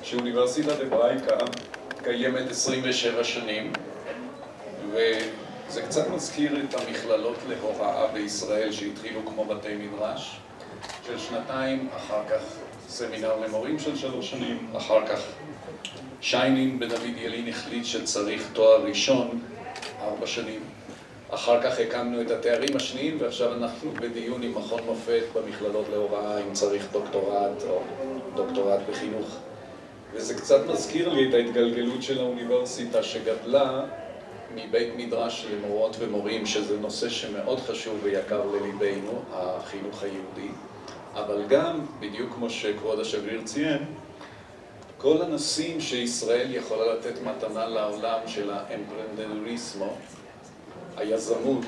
שאוניברסיטת הברייקה קיימת 27 שנים, וזה קצת מזכיר את המכללות להוראה בישראל שהתחילו כמו בתי מדרש של שנתיים, אחר כך סמינר למורים של 3 שנים, אחר כך שיינין בדוד ילין החליט שצריך תואר ראשון 4 שנים, אחר כך הקמנו את התארים השניים, ועכשיו אנחנו בדיון עם מכון מופת במכללות להוראה אם צריך דוקטורט או דוקטורט בחינוך. וזה קצת מזכיר לי את ההתגלגלות של האוניברסיטה שגדלה מבית מדרש למורות ומורים, שזה נושא שמאוד חשוב ויקר לליבנו, החינוך היהודי. אבל גם, בדיוק כמו שכבוד השגריר ציין, כל הנושאים שישראל יכולה לתת מתנה לעולם של האמפרנדדוריסמו, היזמות,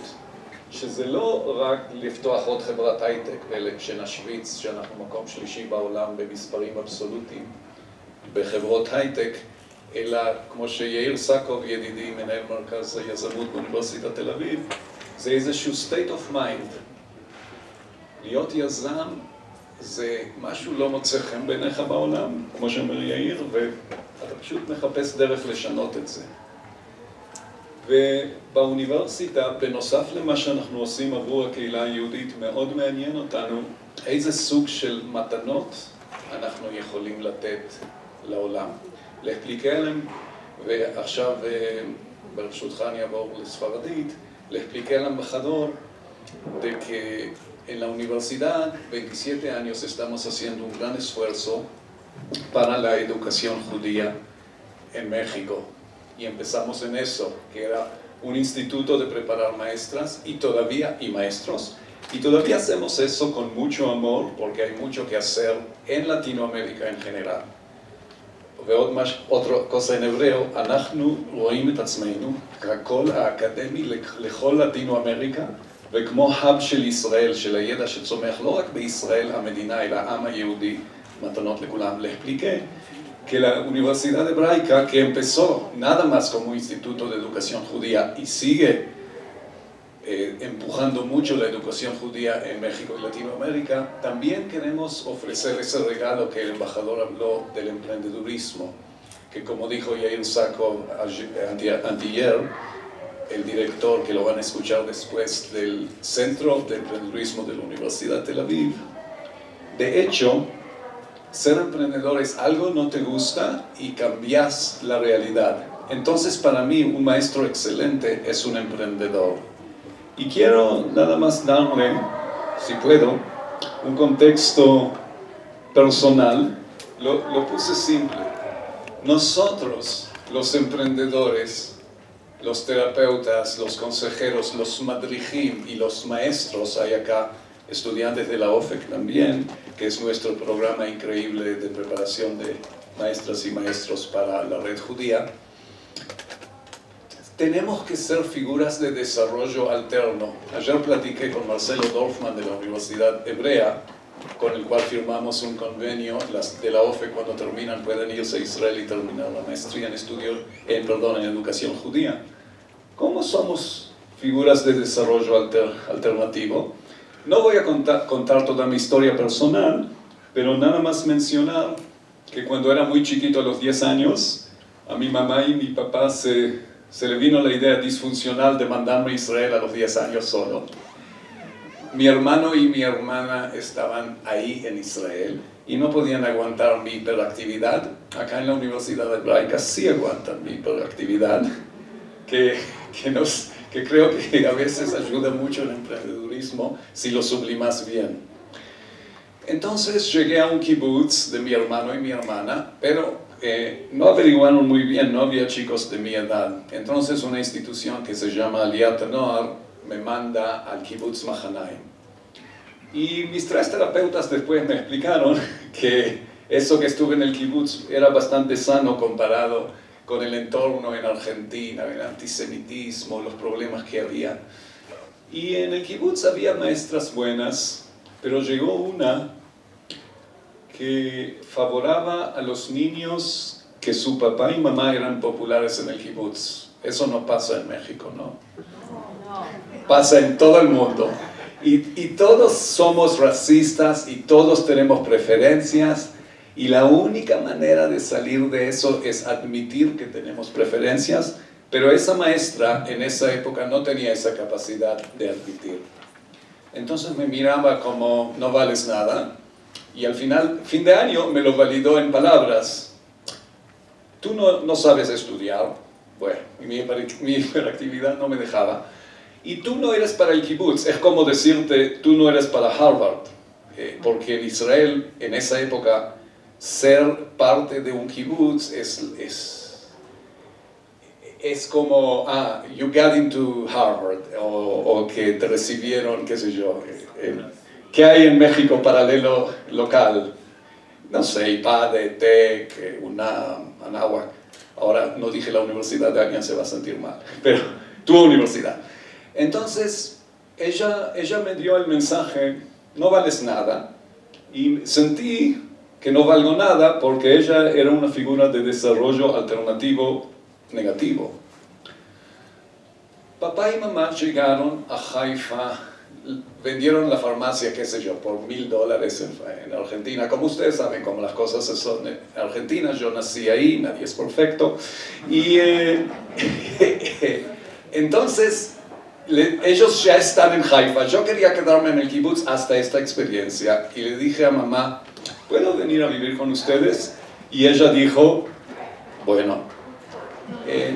שזה לא רק לפתוח עוד חברת הייטק שנשוויץ, שאנחנו מקום שלישי בעולם במספרים אבסולוטיים בחברות הייטק, אלא כמו שיאיר סקוב ידידי, מנהל מרכז היזמות באוניברסיטת תל אביב, זה איזשהו state of mind. להיות יזם זה משהו לא מוצא חן בעיניך בעולם, כמו שאומר יאיר, ואתה פשוט מחפש דרך לשנות את זה. ובאוניברסיטה, בנוסף למה שאנחנו עושים עבור הקהילה היהודית, מאוד מעניין אותנו איזה סוג של מתנות אנחנו יכולים לתת לעולם. להפליקלם, ועכשיו ברשותך אני אעבור לספרדית, להפליקלם embajador de que en la universidad 27 años estamos haciendo un gran esfuerzo para la educación judía en México. Y empezamos en eso, que era un instituto de preparar maestras y maestros. Y todavía hacemos eso con mucho amor, porque hay mucho que hacer en Latinoamérica en general. ועוד otra cosa en hebreo, אנחנו רואים את עצמנו כקול האקדמי לכל לטינו-אמריקה, וכמו hub של ישראל, של הידע שצומח לא רק בישראל המדינה, אלא העם היהודי, מתנות לכולם. Le expliqué que la Universidad Hebraica, que empezó nada más como un instituto de educación judía y sigue empujando mucho la educación judía en México y Latinoamérica, también queremos ofrecer ese regalo que el embajador habló del emprendedurismo, que como dijo Yair Sakov antier, el director, que lo van a escuchar después, del Centro de Emprendedurismo de la Universidad de Tel Aviv. De hecho, ser emprendedor es algo no te gusta y cambias la realidad. Entonces, para mí, un maestro excelente es un emprendedor. Y quiero nada más darle, si puedo, un contexto personal. Lo puse simple. Nosotros, los emprendedores, los terapeutas, los consejeros, los madrijim y los maestros, hay acá estudiantes de la OFEC también, que es nuestro programa increíble de preparación de maestras y maestros para la red judía. Tenemos que ser figuras de desarrollo alterno. Ayer platiqué con Marcelo Dorfman de la Universidad Hebrea, con el cual firmamos un convenio. Las de la OFE, cuando terminan, pueden irse a Israel y terminar la maestría en educación judía. ¿Cómo somos figuras de desarrollo alternativo? No voy a contar toda mi historia personal, pero nada más mencionar que cuando era muy chiquito, a los 10 años, a mi mamá y mi papá se le vino la idea disfuncional de mandarme a Israel a los 10 años solo. Mi hermano y mi hermana estaban ahí en Israel y no podían aguantar mi hiperactividad. Acá en la Universidad Hebraica sí aguantan mi hiperactividad, que creo que a veces ayuda mucho el emprendedurismo si lo sublimas bien. Entonces llegué a un kibutz de mi hermano y mi hermana, pero no averiguaron muy bien, no había chicos de mi edad. Entonces una institución que se llama Aliyat Noar me manda al kibutz Mahanaim. Y mis 3 terapeutas después me explicaron que eso que estuve en el kibutz era bastante sano comparado con el entorno en Argentina, el antisemitismo, los problemas que había. Y en el kibutz había maestras buenas, pero llegó una que favoraba a los niños que su papá y mamá eran populares en el kibutz. Eso no pasa en México, ¿no? Pasa en todo el mundo. Y todos somos racistas y todos tenemos preferencias Y la única manera de salir de eso es admitir que tenemos preferencias, pero esa maestra en esa época no tenía esa capacidad de admitir. Entonces me miraba como no vales nada, y al final, fin de año, me lo validó en palabras. Tú no sabes estudiar, bueno, mi hiperactividad no me dejaba, y tú no eres para el kibutz. Es como decirte, tú no eres para Harvard, porque en Israel, en esa época, ser parte de un kibutz es como, you got into Harvard, o que te recibieron, qué sé yo, ¿qué hay en México paralelo local? No sé, IPADE, TEC, UNAM, Anáhuac. Ahora no dije la universidad, de alguien se va a sentir mal, pero tu universidad. Entonces, ella me dio el mensaje, no vales nada, y sentí que no valgo nada porque ella era una figura de desarrollo alternativo negativo. Papá y mamá llegaron a Haifa, vendieron la farmacia, qué sé yo, por $1000 en Argentina. Como ustedes saben cómo las cosas son en Argentina, yo nací ahí, nadie es perfecto. Y entonces, ellos ya están en Haifa. Yo quería quedarme en el kibutz hasta esta experiencia. Y le dije a mamá, ¿puedo venir a vivir con ustedes? Y ella dijo, bueno,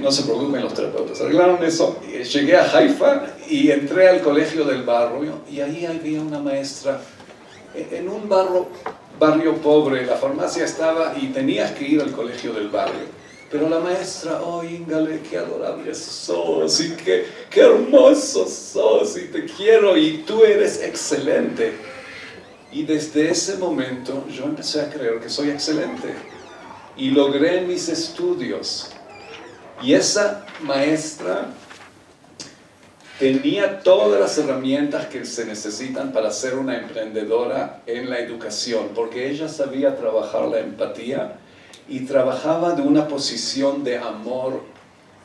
no se preocupen los terapeutas, arreglaron eso. Llegué a Haifa y entré al colegio del barrio y ahí había una maestra en un barrio pobre. La farmacia estaba y tenías que ir al colegio del barrio, pero la maestra, oh Íngale, qué adorable sos y qué hermoso sos y te quiero y tú eres excelente. Y desde ese momento yo empecé a creer que soy excelente y logré mis estudios. Y esa maestra tenía todas las herramientas que se necesitan para ser una emprendedora en la educación, porque ella sabía trabajar la empatía y trabajaba de una posición de amor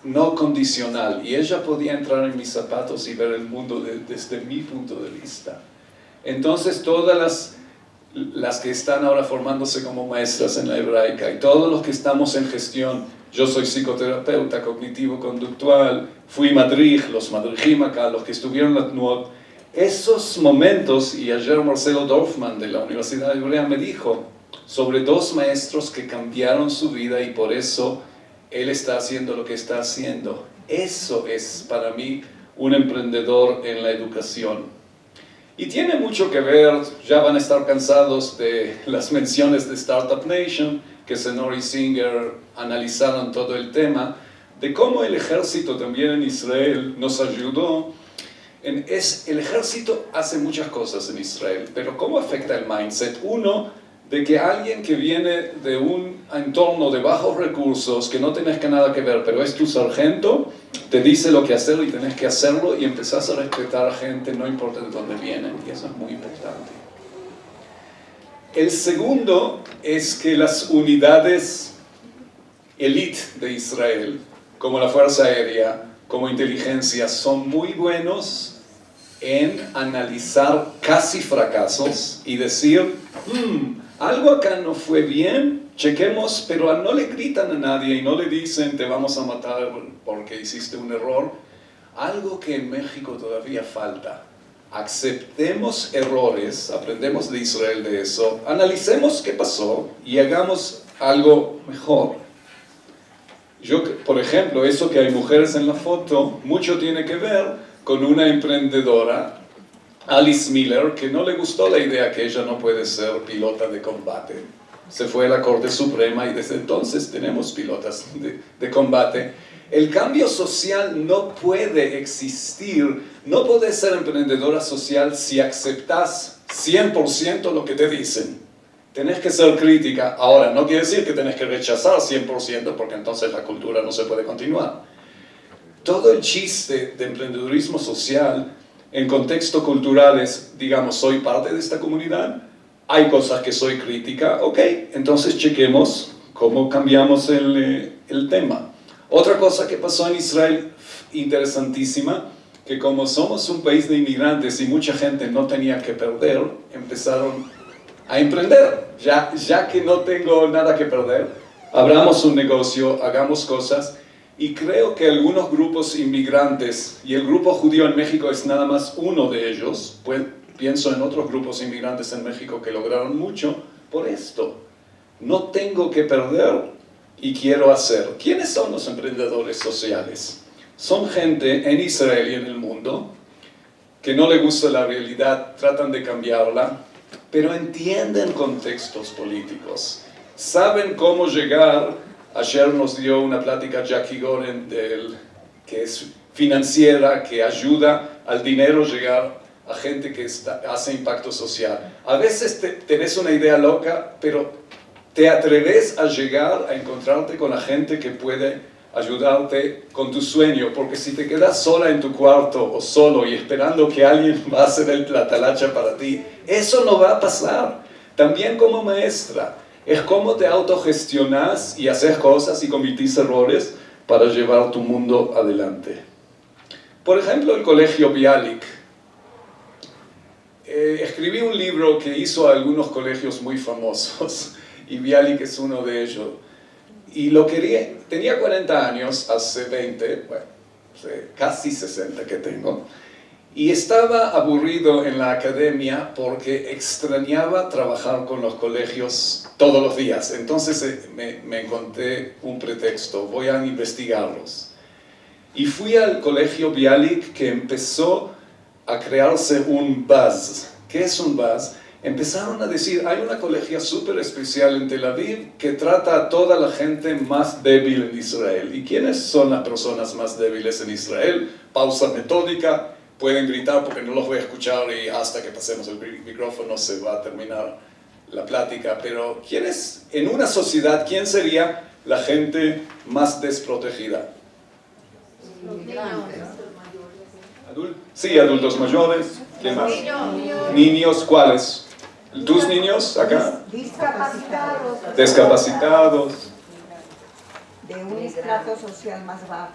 no condicional. Y ella podía entrar en mis zapatos y ver el mundo desde mi punto de vista. Entonces todas las que están ahora formándose como maestras en la hebraica y todos los que estamos en gestión, yo soy psicoterapeuta cognitivo-conductual, fui madrij, los madrijim acá, los que estuvieron en la TNUOT, esos momentos, y ayer Marcelo Dorfman de la Universidad Hebrea me dijo sobre 2 maestros que cambiaron su vida y por eso él está haciendo lo que está haciendo. Eso es para mí un emprendedor en la educación. Y tiene mucho que ver, ya van a estar cansados de las menciones de Startup Nation, que Senor y Singer analizaron todo el tema, de cómo el ejército también en Israel nos ayudó. El ejército hace muchas cosas en Israel, pero ¿cómo afecta el mindset? Uno, de que alguien que viene de un entorno de bajos recursos, que no tenés que nada que ver, pero es tu sargento, te dice lo que hacer y tenés que hacerlo y empezás a respetar a gente, no importa de dónde vienen, y eso es muy importante. El segundo es que las unidades elite de Israel, como la Fuerza Aérea, como inteligencia, son muy buenos en analizar casi fracasos y decir, algo acá no fue bien, chequemos, pero no le gritan a nadie y no le dicen te vamos a matar porque hiciste un error. Algo que en México todavía falta. Aceptemos errores, aprendemos de Israel de eso, analicemos qué pasó y hagamos algo mejor. Por ejemplo, eso que hay mujeres en la foto, mucho tiene que ver con una emprendedora, Alice Miller, que no le gustó la idea que ella no puede ser pilota de combate. Se fue a la Corte Suprema y desde entonces tenemos pilotas de combate. El cambio social no puede existir, no podés ser emprendedora social si aceptás 100% lo que te dicen. Tenés que ser crítica. Ahora, no quiere decir que tenés que rechazar 100% porque entonces la cultura no se puede continuar. Todo el chiste de emprendedurismo social en contexto cultural es, digamos, soy parte de esta comunidad, hay cosas que soy crítica, ok, entonces chequemos cómo cambiamos el tema. Otra cosa que pasó en Israel, interesantísima, que como somos un país de inmigrantes y mucha gente no tenía que perder, empezaron a emprender. Ya que no tengo nada que perder, abramos un negocio, hagamos cosas. Y creo que algunos grupos inmigrantes, y el grupo judío en México es nada más uno de ellos, pues pienso en otros grupos inmigrantes en México que lograron mucho por esto. No tengo que perder y quiero hacer. ¿Quiénes son los emprendedores sociales? Son gente en Israel y en el mundo que no le gusta la realidad, tratan de cambiarla, pero entienden contextos políticos, saben cómo llegar. Ayer nos dio una plática Jackie Goren, que es financiera, que ayuda al dinero llegar a gente que hace impacto social. A veces tenés una idea loca, pero te atreves a llegar a encontrarte con la gente que puede ayudarte con tu sueño, porque si te quedas sola en tu cuarto o solo y esperando que alguien va a hacer la talacha para ti, eso no va a pasar. También como maestra, es cómo te autogestionás y haces cosas y cometís errores para llevar tu mundo adelante. Por ejemplo, el Colegio Bialik. Escribí un libro que hizo a algunos colegios muy famosos y Bialik es uno de ellos. Y tenía 40 años, hace 20, bueno, casi 60 que tengo, y estaba aburrido en la academia porque extrañaba trabajar con los colegios todos los días. Entonces me encontré un pretexto, voy a investigarlos. Y fui al Colegio Bialik, que empezó a crearse un buzz. ¿Qué es un buzz? Empezaron a decir, hay una colegio súper especial en Tel Aviv que trata a toda la gente más débil en Israel. ¿Y quiénes son las personas más débiles en Israel? Pausa metódica, pueden gritar porque no los voy a escuchar y hasta que pasemos el micrófono se va a terminar la plática. Pero en una sociedad, ¿quién sería la gente más desprotegida? Sí, adultos mayores. ¿Quién más? Niños, ¿cuáles? ¿Tus niños acá? Discapacitados. De un estrato social más bajo.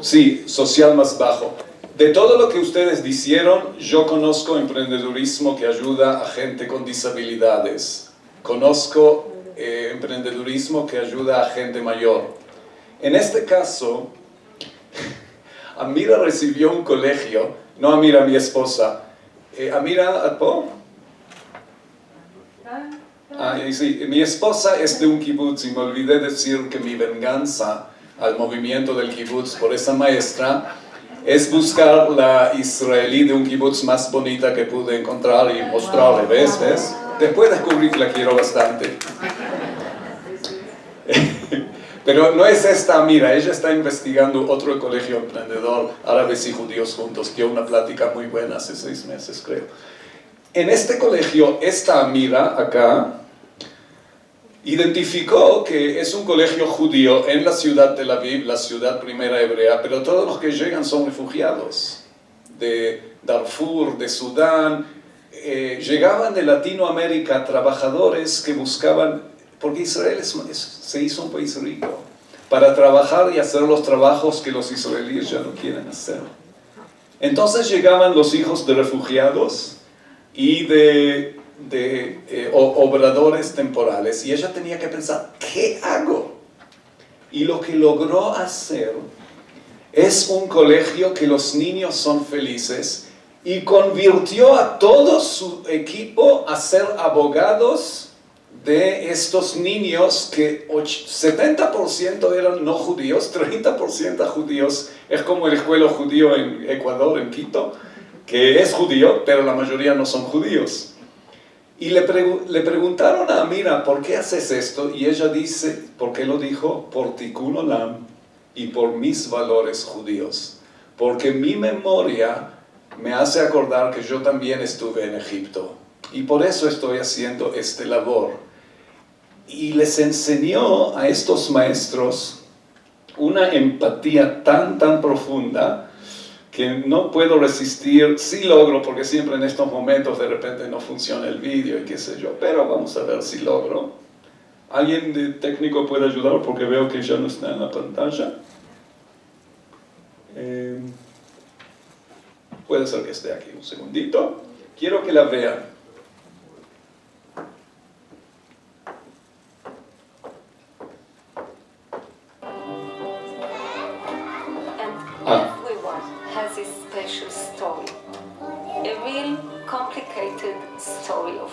Sí, social más bajo. De todo lo que ustedes dijeron, yo conozco emprendedurismo que ayuda a gente con disabilidades. Conozco emprendedurismo que ayuda a gente mayor. En este caso, Amira recibió un colegio, no Amira, mi esposa. Amira, ¿Atpo? Sí, mi esposa es de un kibutz y me olvidé decir que mi venganza al movimiento del kibutz por esa maestra es buscar la israelí de un kibutz más bonita que pude encontrar y mostrarle, ¿ves? Después descubrí que la quiero bastante. Pero no es esta Amira, ella está investigando otro colegio emprendedor, árabes y judíos juntos, dio una plática muy buena hace 6 meses, creo. En este colegio, esta Amira acá identificó que es un colegio judío en la ciudad de Tel Aviv, la ciudad primera hebrea, pero todos los que llegan son refugiados de Darfur, de Sudán, llegaban de Latinoamérica trabajadores que buscaban, porque Israel se hizo un país rico, para trabajar y hacer los trabajos que los israelíes ya no quieren hacer. Entonces llegaban los hijos de refugiados y de obradores temporales, y ella tenía que pensar, ¿qué hago? Y lo que logró hacer es un colegio que los niños son felices, y convirtió a todo su equipo a ser abogados de estos niños que 70% eran no judíos, 30% judíos. Es como el escuela judío en Ecuador, en Quito, que es judío, pero la mayoría no son judíos. Y le preguntaron a Amira, ¿por qué haces esto? Y ella dice, ¿por qué lo dijo? Por Tikkun Olam y por mis valores judíos. Porque mi memoria me hace acordar que yo también estuve en Egipto. Y por eso estoy haciendo esta labor. Y les enseñó a estos maestros una empatía tan profunda que no puedo resistir. Sí logro, porque siempre en estos momentos de repente no funciona el vídeo y qué sé yo, pero vamos a ver si logro. ¿Alguien de técnico puede ayudar? Porque veo que ya no está en la pantalla. Puede ser que esté aquí un segundito. Quiero que la vean. Everyone has his special story, a real complicated story of.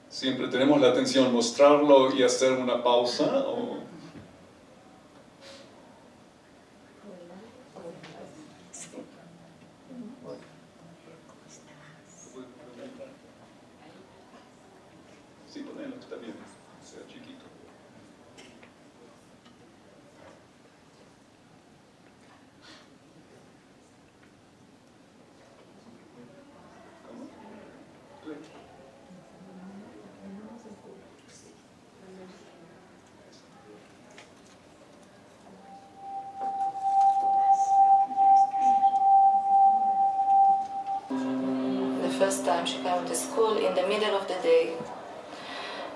Siempre tenemos la atención, mostrarlo y hacer una pausa, o... Sí, ponelo, está bien, sea chiquito. ¿Cómo? The first time she came to school in the middle of the day,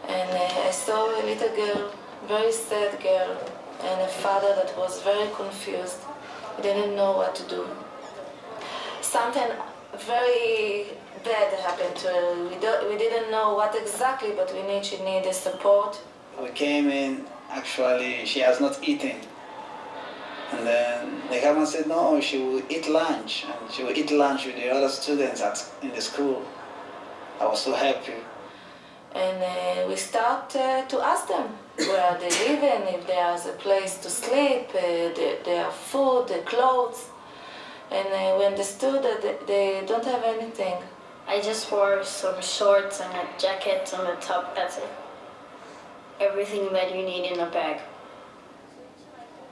and I saw a little girl, very sad girl, and a father that was very confused. He didn't know what to do. Something very bad happened to her. We didn't know what exactly, but she needed support. We came in, actually she has not eaten. And then the government said no, she will eat lunch, and she will eat lunch with the other students in the school. I was so happy. And we start to ask them where they live in, if there's a place to sleep, their food, their clothes. And we understood that they don't have anything. I just wore some shorts and a jacket on the top, that's it. Everything that you need in a bag.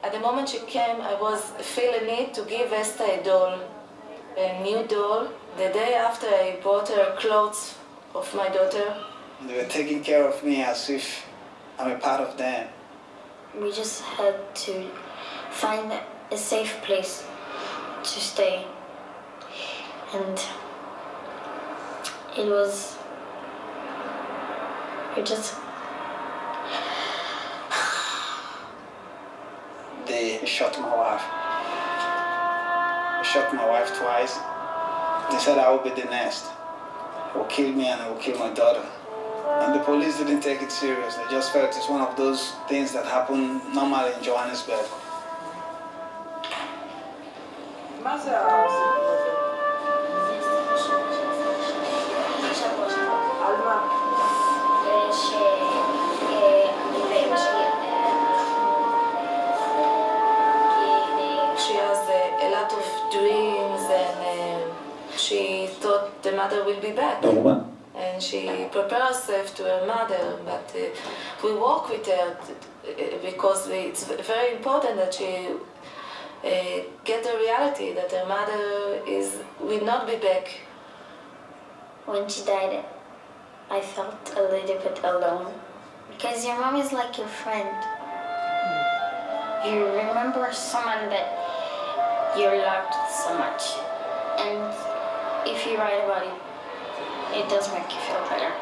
At the moment she came, I was feeling need to give Esther a doll, a new doll. The day after I bought her clothes of my daughter. They were taking care of me as if I'm a part of them. We just had to find a safe place to stay. And They shot my wife. They shot my wife twice. They said I will be the next. They will kill me and they will kill my daughter. And the police didn't take it serious. They just felt it's one of those things that happen normally in Johannesburg. She has a lot of dreams, and she thought the mother will be back. Norma. And she prepared herself to her mother, but we work with her because it's very important that she get the reality that her mother will not be back. when she died, I felt a little bit alone. Because your mom is like your friend. You remember someone that you loved so much. And if you write about it, it does make you feel better.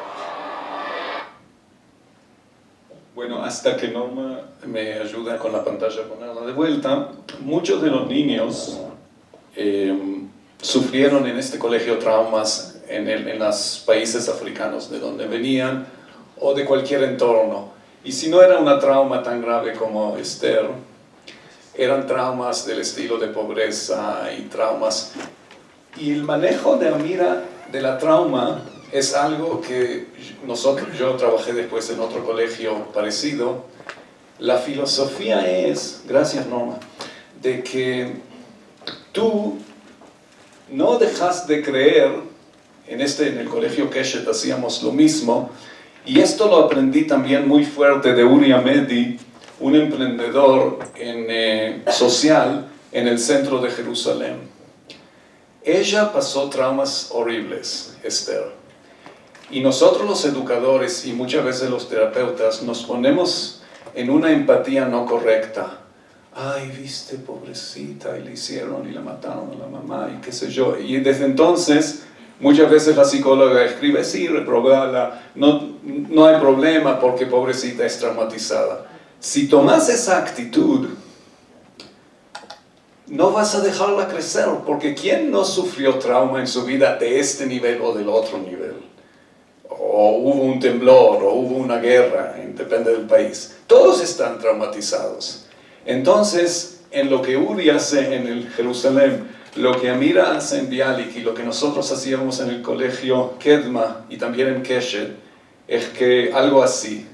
Bueno, hasta que Norma me ayuda con la pantalla a ponerla de vuelta, muchos de los niños sufrieron en este colegio traumas en los países africanos de donde venían o de cualquier entorno. Y si no era una trauma tan grave como Esther, eran traumas del estilo de pobreza y traumas. Y el manejo de Amira de la trauma es algo que yo trabajé después en otro colegio parecido. La filosofía es, gracias Norma, de que tú no dejas de creer, en el colegio Keshet hacíamos lo mismo, y esto lo aprendí también muy fuerte de Uri Amedi, un emprendedor social en el centro de Jerusalén. Ella pasó traumas horribles, Esther. Y nosotros los educadores y muchas veces los terapeutas nos ponemos en una empatía no correcta. Ay, viste, pobrecita, y le hicieron y la mataron a la mamá y qué sé yo. Y desde entonces, muchas veces la psicóloga escribe, sí, reprobala, no hay problema porque pobrecita es traumatizada. Si tomas esa actitud, no vas a dejarla crecer, porque ¿quién no sufrió trauma en su vida de este nivel o del otro nivel? O hubo un temblor, o hubo una guerra, depende del país. Todos están traumatizados. Entonces, en lo que Uri hace en el Jerusalén, lo que Amira hace en Bialik y lo que nosotros hacíamos en el colegio Kedma y también en Keshet, es que algo así.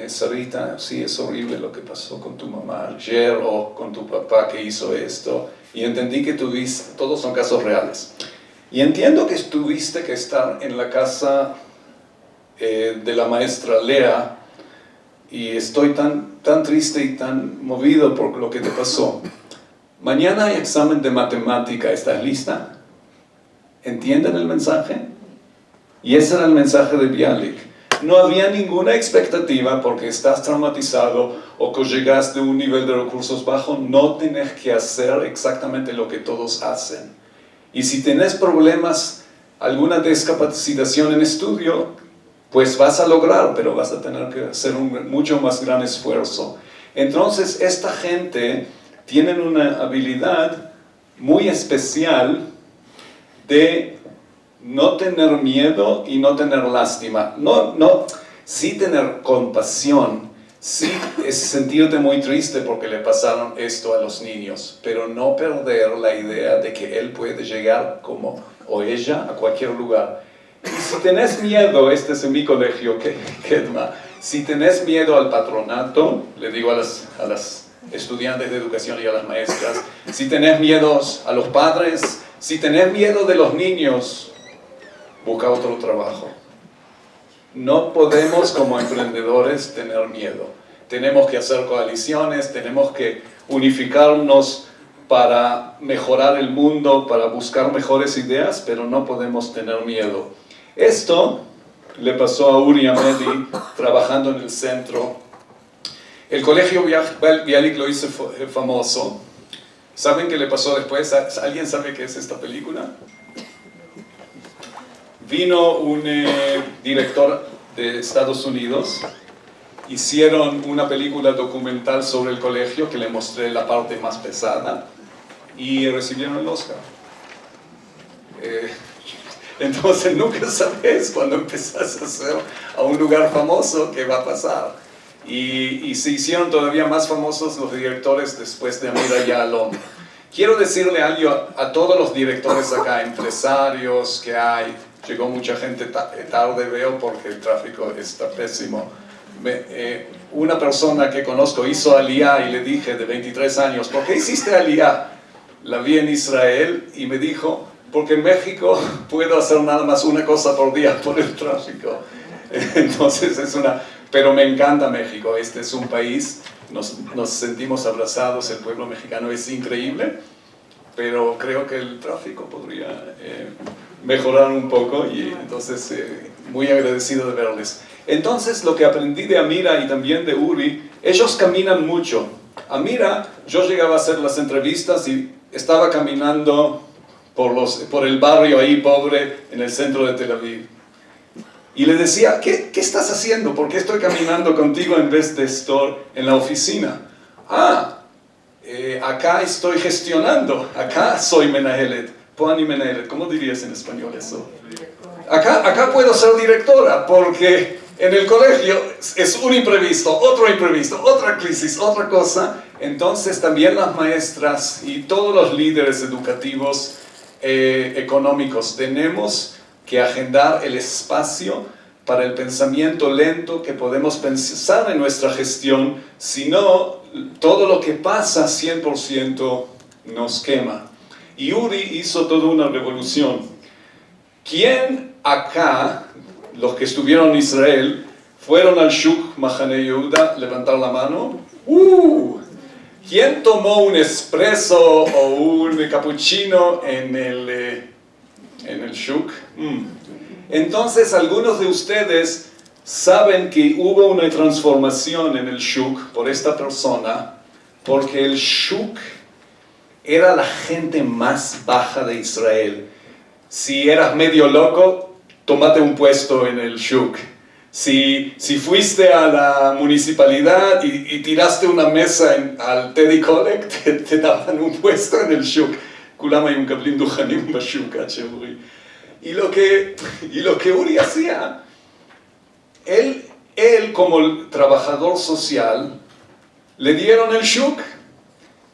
Sarita, sí, es horrible lo que pasó con tu mamá ayer o con tu papá que hizo esto. Y entendí que todos son casos reales. Y entiendo que tuviste que estar en la casa de la maestra Lea y estoy tan triste y tan movido por lo que te pasó. Mañana hay examen de matemática, ¿estás lista? ¿Entienden el mensaje? Y ese era el mensaje de Bialik. No había ninguna expectativa porque estás traumatizado o que llegas de un nivel de recursos bajo, no tenés que hacer exactamente lo que todos hacen. Y si tenés problemas, alguna discapacitación en estudio, pues vas a lograr, pero vas a tener que hacer un mucho más gran esfuerzo. Entonces, esta gente tiene una habilidad muy especial de no tener miedo y no tener lástima. Sí tener compasión, sí es sentirte muy triste porque le pasaron esto a los niños, pero no perder la idea de que él puede llegar como, o ella, a cualquier lugar. Y si tenés miedo, este es en mi colegio, Kedma, si tenés miedo al patronato, le digo a las estudiantes de educación y a las maestras, si tenés miedo a los padres, si tenés miedo de los niños, busca otro trabajo. No podemos como emprendedores tener miedo. Tenemos que hacer coaliciones, tenemos que unificarnos para mejorar el mundo, para buscar mejores ideas, pero no podemos tener miedo. Esto le pasó a Uri Amedi trabajando en el centro. El colegio Bialik lo hizo famoso. ¿Saben qué le pasó después? ¿Alguien sabe qué es esta película? Vino un director de Estados Unidos, hicieron una película documental sobre el colegio que le mostré la parte más pesada y recibieron el Oscar. Entonces nunca sabes cuando empezás a hacer a un lugar famoso qué va a pasar. Y se hicieron todavía más famosos los directores después de Amira Yalom. Quiero decirle algo a todos los directores acá, empresarios que hay. Llegó mucha gente tarde, veo, porque el tráfico está pésimo. Una persona que conozco hizo Aliyah y le dije, de 23 años, ¿por qué hiciste Aliyah? La vi en Israel y me dijo, porque en México puedo hacer nada más una cosa por día por el tráfico. Entonces pero me encanta México, este es un país, nos sentimos abrazados, el pueblo mexicano es increíble, pero creo que el tráfico podría mejorar un poco y entonces muy agradecido de verles. Entonces lo que aprendí de Amira y también de Uri, ellos caminan mucho. Amira, yo llegaba a hacer las entrevistas y estaba caminando por el barrio ahí pobre en el centro de Tel Aviv. Y le decía, ¿qué estás haciendo? ¿Por qué estoy caminando contigo en vez de estar en la oficina? Acá estoy gestionando, acá soy Menahelet, Poani Menahelet, ¿cómo dirías en español eso? Acá puedo ser directora, porque en el colegio es un imprevisto, otra crisis, otra cosa. Entonces también las maestras y todos los líderes educativos económicos tenemos que agendar el espacio para el pensamiento lento que podemos pensar en nuestra gestión, si no, todo lo que pasa 100% nos quema. Y Uri hizo toda una revolución. ¿Quién acá, los que estuvieron en Israel, fueron al Shuk Mahane Yehuda? Levantar la mano. ¿Quién tomó un espresso o un cappuccino en el Shuk? Entonces, algunos de ustedes saben que hubo una transformación en el Shuk por esta persona, porque el Shuk era la gente más baja de Israel. Si eras medio loco, tómate un puesto en el Shuk. Si fuiste a la municipalidad y tiraste una mesa al Teddy Collect, te daban un puesto en el Shuk. Kulama y un kablin duchanim bashuk, Uri. Y lo que Uri hacía, él como trabajador social, le dieron el shuk,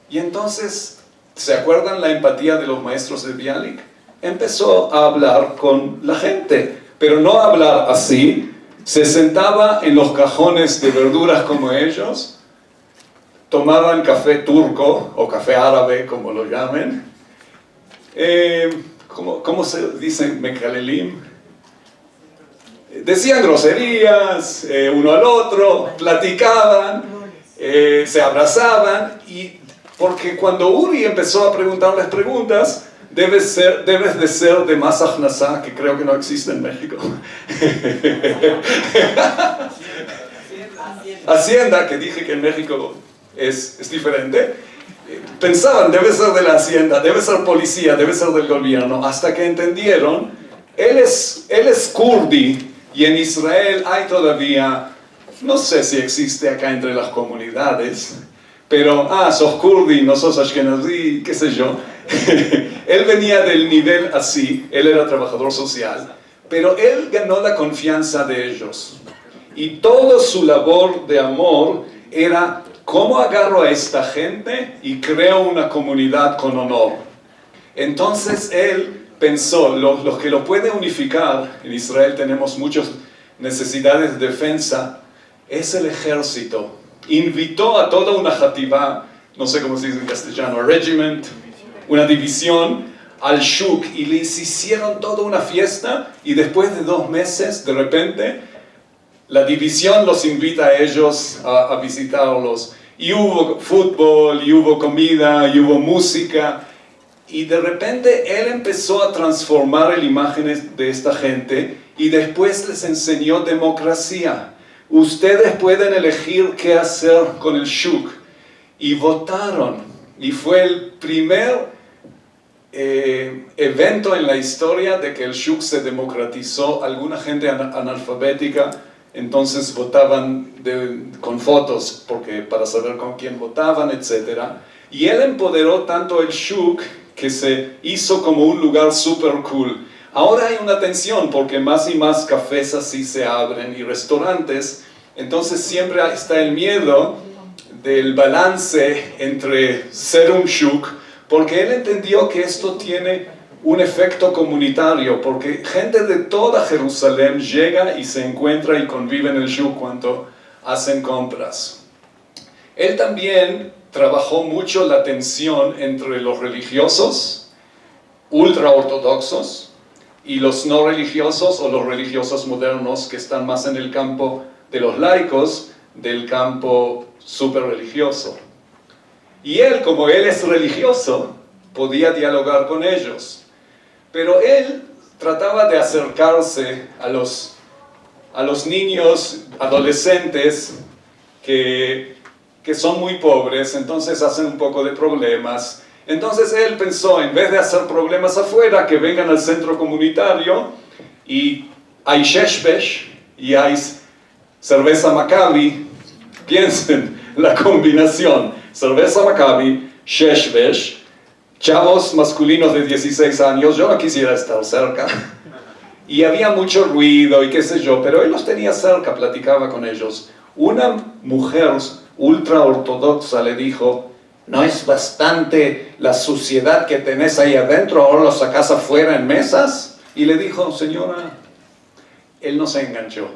y entonces, ¿se acuerdan la empatía de los maestros de Bialik? Empezó a hablar con la gente, pero no hablar así. Se sentaba en los cajones de verduras como ellos, tomaban café turco o café árabe, como lo llamen. ¿Cómo se dice? Mekalelim. Decían groserías uno al otro, platicaban, se abrazaban, y porque cuando Uri empezó a preguntarles preguntas, debes de ser de más Akhnasá, que creo que no existe en México. Hacienda, que dije que en México es diferente. Pensaban, debe ser de la Hacienda, debe ser policía, debe ser del gobierno, hasta que entendieron, él es kurdi, y en Israel hay todavía, no sé si existe acá entre las comunidades, pero, sos kurdi, no sos ashkenazí, qué sé yo. Él venía del nivel así, él era trabajador social, pero él ganó la confianza de ellos. Y toda su labor de amor era, ¿cómo agarro a esta gente y creo una comunidad con honor? Entonces él pensó, los que lo pueden unificar, en Israel tenemos muchas necesidades de defensa, es el ejército. Invitó a toda una hativá, no sé cómo se dice en castellano, regiment, una división, al shuk, y les hicieron toda una fiesta, y después de 2 meses, de repente, la división los invita a ellos a visitarlos, y hubo fútbol, y hubo comida, y hubo música, y de repente él empezó a transformar las imágenes de esta gente, y después les enseñó democracia. Ustedes pueden elegir qué hacer con el shuk. Y votaron. Y fue el primer evento en la historia de que el shuk se democratizó. Alguna gente analfabética, entonces votaban con fotos para saber con quién votaban, etc. Y él empoderó tanto el shuk que se hizo como un lugar súper cool. Ahora hay una tensión porque más y más cafés así se abren y restaurantes, entonces siempre está el miedo del balance entre ser un shuk, porque él entendió que esto tiene un efecto comunitario, porque gente de toda Jerusalén llega y se encuentra y convive en el shuk cuando hacen compras. Él también trabajó mucho la tensión entre los religiosos, ultraortodoxos, y los no religiosos o los religiosos modernos que están más en el campo de los laicos, del campo súper religioso. Y él, como él es religioso, podía dialogar con ellos. Pero él trataba de acercarse a los niños, adolescentes, que son muy pobres, entonces hacen un poco de problemas. Entonces él pensó, en vez de hacer problemas afuera, que vengan al centro comunitario, y hay sheshbesh, y hay cerveza Maccabi. Piensen la combinación, cerveza Maccabi, sheshbesh, chavos masculinos de 16 años, yo no quisiera estar cerca. Y había mucho ruido y qué sé yo, pero él los tenía cerca, platicaba con ellos. Una mujer ultra ortodoxa le dijo, ¿no es bastante la suciedad que tenés ahí adentro, ahora lo sacás afuera en mesas? Y le dijo, señora, él no se enganchó.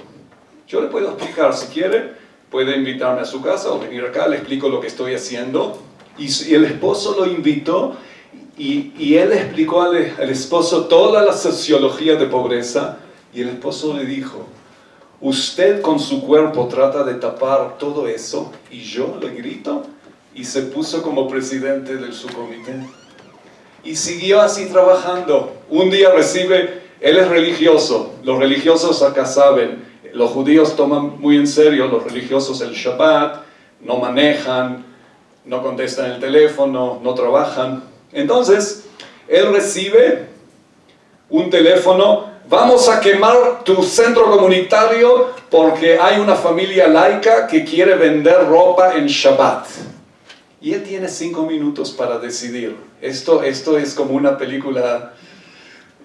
Yo le puedo explicar, si quiere, puede invitarme a su casa o venir acá, le explico lo que estoy haciendo. Y el esposo lo invitó y él explicó al esposo toda la sociología de pobreza, y el esposo le dijo, usted con su cuerpo trata de tapar todo eso y yo le grito, y se puso como presidente del subcomité. Y siguió así trabajando. Un día recibe, él es religioso, los religiosos acá saben, los judíos toman muy en serio, los religiosos el Shabbat, no manejan, no contestan el teléfono, no trabajan. Entonces, él recibe un teléfono, vamos a quemar tu centro comunitario porque hay una familia laica que quiere vender ropa en Shabbat. Y él tiene 5 minutos para decidir. Esto es como una película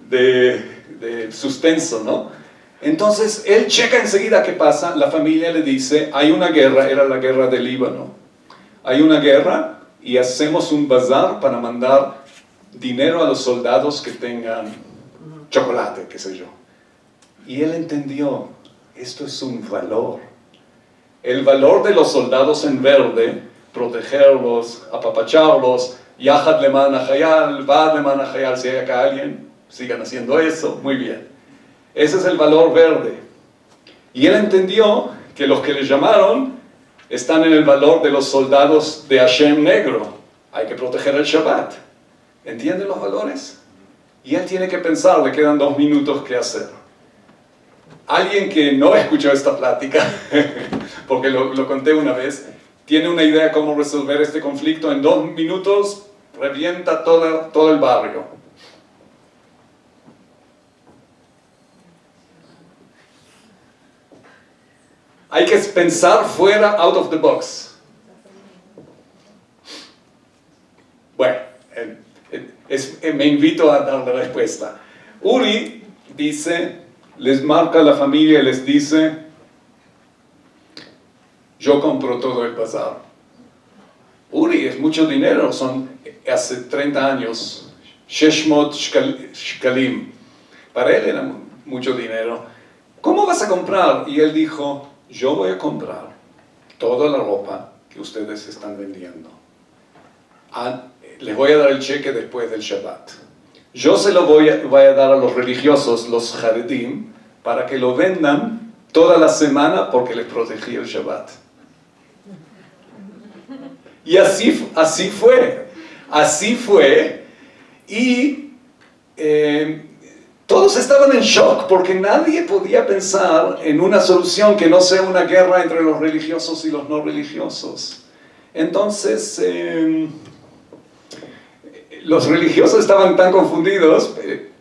de suspenso, ¿no? Entonces, él checa enseguida qué pasa, la familia le dice, hay una guerra, era la guerra del Líbano. hay una guerra y hacemos un bazar para mandar dinero a los soldados que tengan chocolate, qué sé yo. Y él entendió, esto es un valor. El valor de los soldados en verde, protegerlos, apapacharlos, Yahad leman hachayal, Bad leman hachayal, si hay acá alguien, sigan haciendo eso, muy bien. Ese es el valor verde. Y él entendió que los que le llamaron están en el valor de los soldados de Hashem negro. Hay que proteger el Shabbat. ¿Entienden los valores? Y él tiene que pensar, le quedan 2 minutos qué hacer. Alguien que no escuchó esta plática, porque lo conté una vez, tiene una idea de cómo resolver este conflicto. En 2 minutos revienta todo el barrio. Hay que pensar fuera, out of the box. Bueno, me invito a dar la respuesta. Uri dice, les marca a la familia y les dice, yo compro todo el bazar. Uri es mucho dinero, son hace 30 años, 600 shkalim. Para él era mucho dinero. ¿Cómo vas a comprar? Y él dijo, yo voy a comprar toda la ropa que ustedes están vendiendo. Les voy a dar el cheque después del Shabbat. Yo se lo voy a dar a los religiosos, los Haredim, para que lo vendan toda la semana porque les protegí el Shabbat. Y así fue. Así fue. Y todos estaban en shock porque nadie podía pensar en una solución que no sea una guerra entre los religiosos y los no religiosos. Entonces, los religiosos estaban tan confundidos,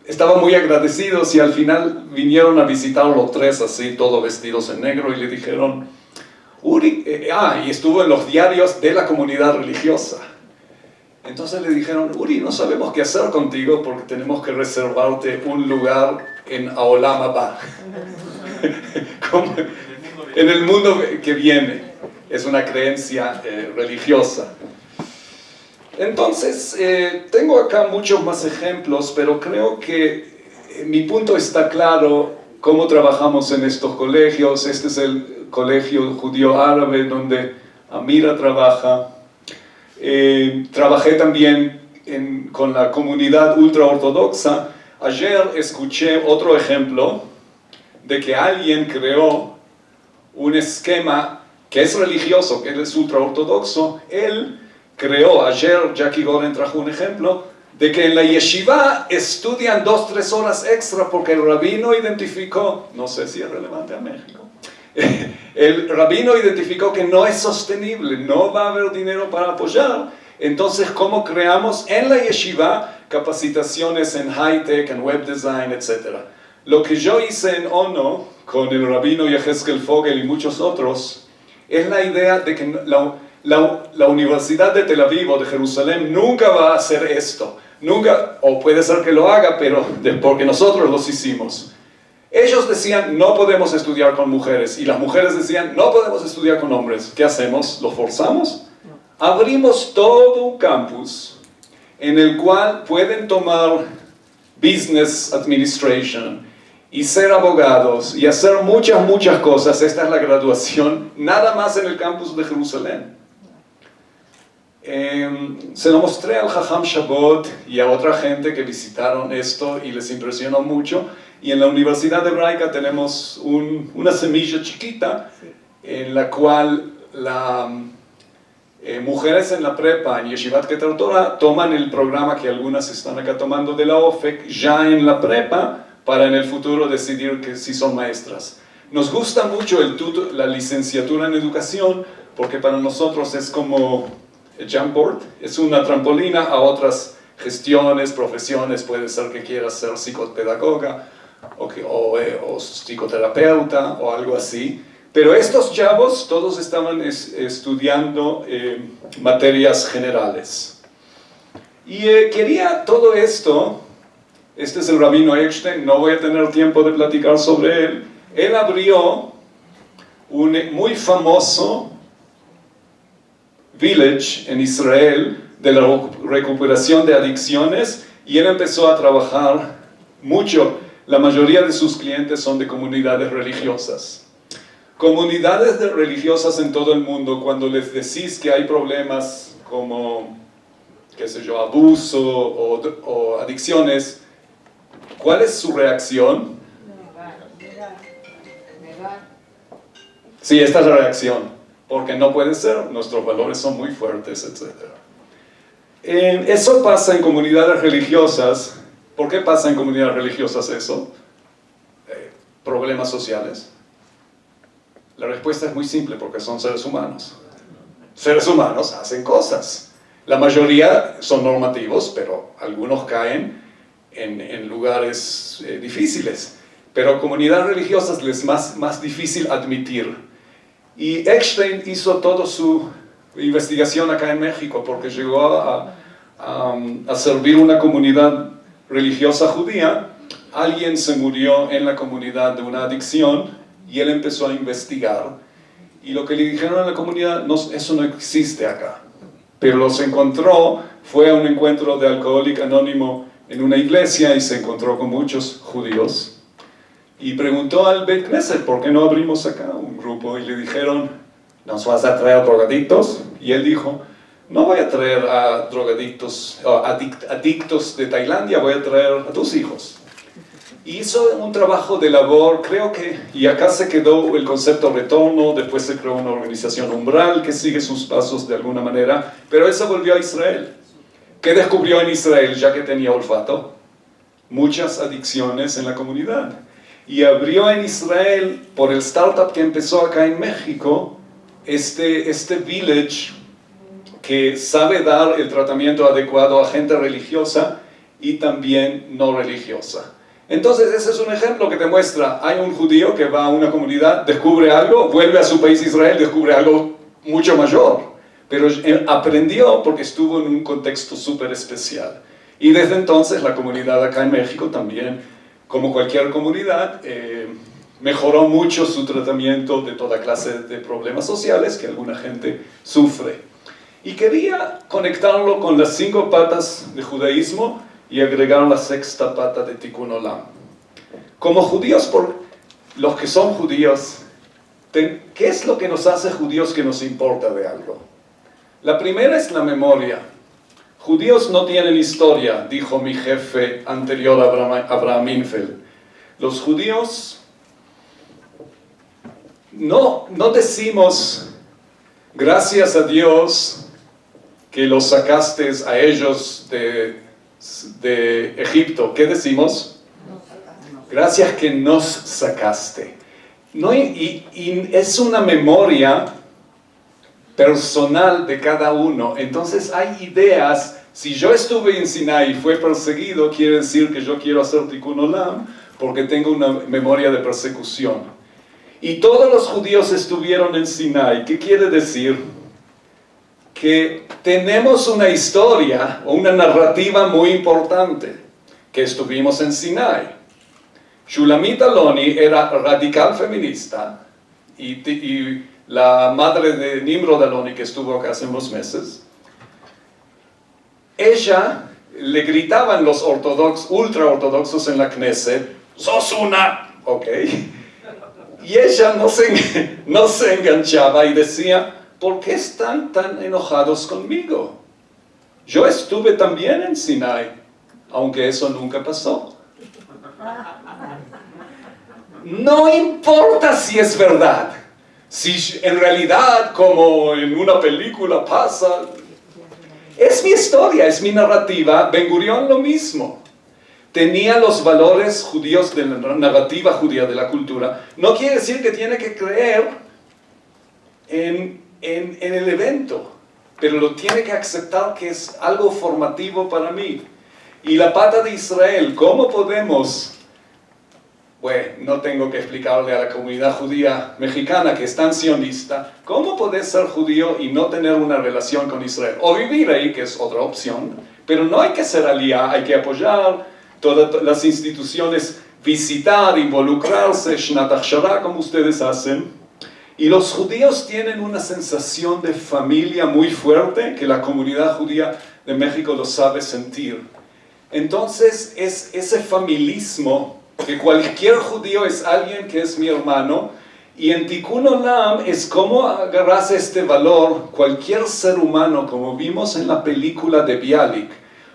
estaban muy agradecidos y al final vinieron a visitar los 3 así, todos vestidos en negro y le dijeron, Uri, y estuvo en los diarios de la comunidad religiosa. Entonces le dijeron, Uri, no sabemos qué hacer contigo porque tenemos que reservarte un lugar en Aolam Haba. En el mundo que viene. Es una creencia religiosa. Entonces, tengo acá muchos más ejemplos, pero creo que mi punto está claro, cómo trabajamos en estos colegios. Este es el colegio judío árabe donde Amira trabaja. Trabajé también con la comunidad ultraortodoxa. Ayer escuché otro ejemplo de que alguien creó un esquema que es religioso, que él es ultraortodoxo. Él creó, ayer Jackie Goren trajo un ejemplo, de que en la yeshiva estudian 2-3 horas extra porque el rabino identificó, no sé si es relevante a México, el rabino identificó que no es sostenible, no va a haber dinero para apoyar. Entonces, ¿cómo creamos en la yeshiva capacitaciones en high-tech, en web design, etc.? Lo que yo hice en ONO, con el rabino Yehezkel Fogel y muchos otros, es la idea de que la Universidad de Tel Aviv o de Jerusalén nunca va a hacer esto. Nunca, o puede ser que lo haga, pero porque nosotros los hicimos. Ellos decían, no podemos estudiar con mujeres, y las mujeres decían, no podemos estudiar con hombres. ¿Qué hacemos? ¿Los forzamos? Abrimos todo un campus en el cual pueden tomar Business Administration y ser abogados y hacer muchas cosas. Esta es la graduación, nada más en el campus de Jerusalén. Se lo mostré al Jajam Shabbat y a otra gente que visitaron esto y les impresionó mucho. Y en la Universidad Hebraica tenemos una semilla chiquita en la cual las mujeres en la prepa, en Yeshivat Keter Torah, toman el programa que algunas están acá tomando de la OFEC ya en la prepa para en el futuro decidir que si son maestras. Nos gusta mucho la licenciatura en educación porque para nosotros es como el Jamboard, es una trampolina a otras gestiones, profesiones. Puede ser que quieras ser psicopedagoga o psicoterapeuta o algo así. Pero estos chavos todos estaban estudiando materias generales. Y quería todo esto. Este es el rabino Eckstein, no voy a tener tiempo de platicar sobre él. Él abrió un muy famoso Village en Israel de la recuperación de adicciones y él empezó a trabajar mucho. La mayoría de sus clientes son de comunidades religiosas. Comunidades religiosas en todo el mundo, cuando les decís que hay problemas como, qué sé yo, abuso o adicciones, ¿cuál es su reacción? Sí, esta es la reacción, porque no puede ser, nuestros valores son muy fuertes, etc. Eso pasa en comunidades religiosas. ¿Por qué pasa en comunidades religiosas eso? ¿Problemas sociales? La respuesta es muy simple, porque son seres humanos. Seres humanos hacen cosas. La mayoría son normativos, pero algunos caen en lugares difíciles. Pero comunidades religiosas les es más difícil admitir. Y Eckstein hizo toda su investigación acá en México, porque llegó a servir una comunidad religiosa judía. Alguien se murió en la comunidad de una adicción y él empezó a investigar. Y lo que le dijeron a la comunidad, no, eso no existe acá. Pero los encontró, fue a un encuentro de Alcohólico Anónimo en una iglesia y se encontró con muchos judíos. Y preguntó al Beit Knesset, ¿por qué no abrimos acá un grupo? Y le dijeron, ¿nos vas a traer drogadictos? Y él dijo, no voy a traer a drogadictos, adictos de Tailandia, voy a traer a tus hijos. Y hizo un trabajo de labor, creo que, y acá se quedó el concepto retorno, después se creó una organización Umbral que sigue sus pasos de alguna manera, pero él se volvió a Israel. ¿Qué descubrió en Israel ya que tenía olfato? Muchas adicciones en la comunidad. Y abrió en Israel, por el startup que empezó acá en México, este village que sabe dar el tratamiento adecuado a gente religiosa y también no religiosa. Entonces ese es un ejemplo que te muestra, hay un judío que va a una comunidad, descubre algo, vuelve a su país Israel, descubre algo mucho mayor, pero aprendió porque estuvo en un contexto súper especial. Y desde entonces la comunidad acá en México también, como cualquier comunidad, mejoró mucho su tratamiento de toda clase de problemas sociales que alguna gente sufre. Y quería conectarlo con las 5 patas de judaísmo y agregar la 6ª pata de Tikkun Olam. Como judíos, por los que son judíos, ¿qué es lo que nos hace judíos que nos importa de algo? La primera es la memoria. Judíos no tienen historia, dijo mi jefe anterior, Abraham Infeld. Los judíos no decimos, gracias a Dios que los sacaste a ellos de Egipto. ¿Qué decimos? Gracias que nos sacaste. No, y es una memoria personal de cada uno. Entonces hay ideas. Si yo estuve en Sinai y fue perseguido, quiere decir que yo quiero hacer Tikkun Olam porque tengo una memoria de persecución. Y todos los judíos estuvieron en Sinai. ¿Qué quiere decir? Que tenemos una historia o una narrativa muy importante, que estuvimos en Sinai. Shulamit Aloni era radical feminista y la madre de Nimrod Aloni, que estuvo acá hace unos meses, ella le gritaban los ultraortodoxos en la Knesset, ¡sos una! Ok. Y ella no se enganchaba y decía, ¿por qué están tan enojados conmigo? Yo estuve también en Sinai, aunque eso nunca pasó. No importa si es verdad. Si en realidad, como en una película pasa, es mi historia, es mi narrativa. Ben Gurión lo mismo. Tenía los valores judíos de la narrativa judía de la cultura. No quiere decir que tiene que creer en el evento, pero lo tiene que aceptar que es algo formativo para mí. Y la pata de Israel, ¿cómo podemos? Bueno, no tengo que explicarle a la comunidad judía mexicana que es tan sionista, ¿cómo podés ser judío y no tener una relación con Israel? O vivir ahí, que es otra opción, pero no hay que ser aliá, hay que apoyar todas las instituciones, visitar, involucrarse, Shnat Achshara, como ustedes hacen. Y los judíos tienen una sensación de familia muy fuerte, que la comunidad judía de México lo sabe sentir. Entonces es ese familismo, que cualquier judío es alguien que es mi hermano, y en Tikkun Olam es como agarras este valor, cualquier ser humano, como vimos en la película de Bialik,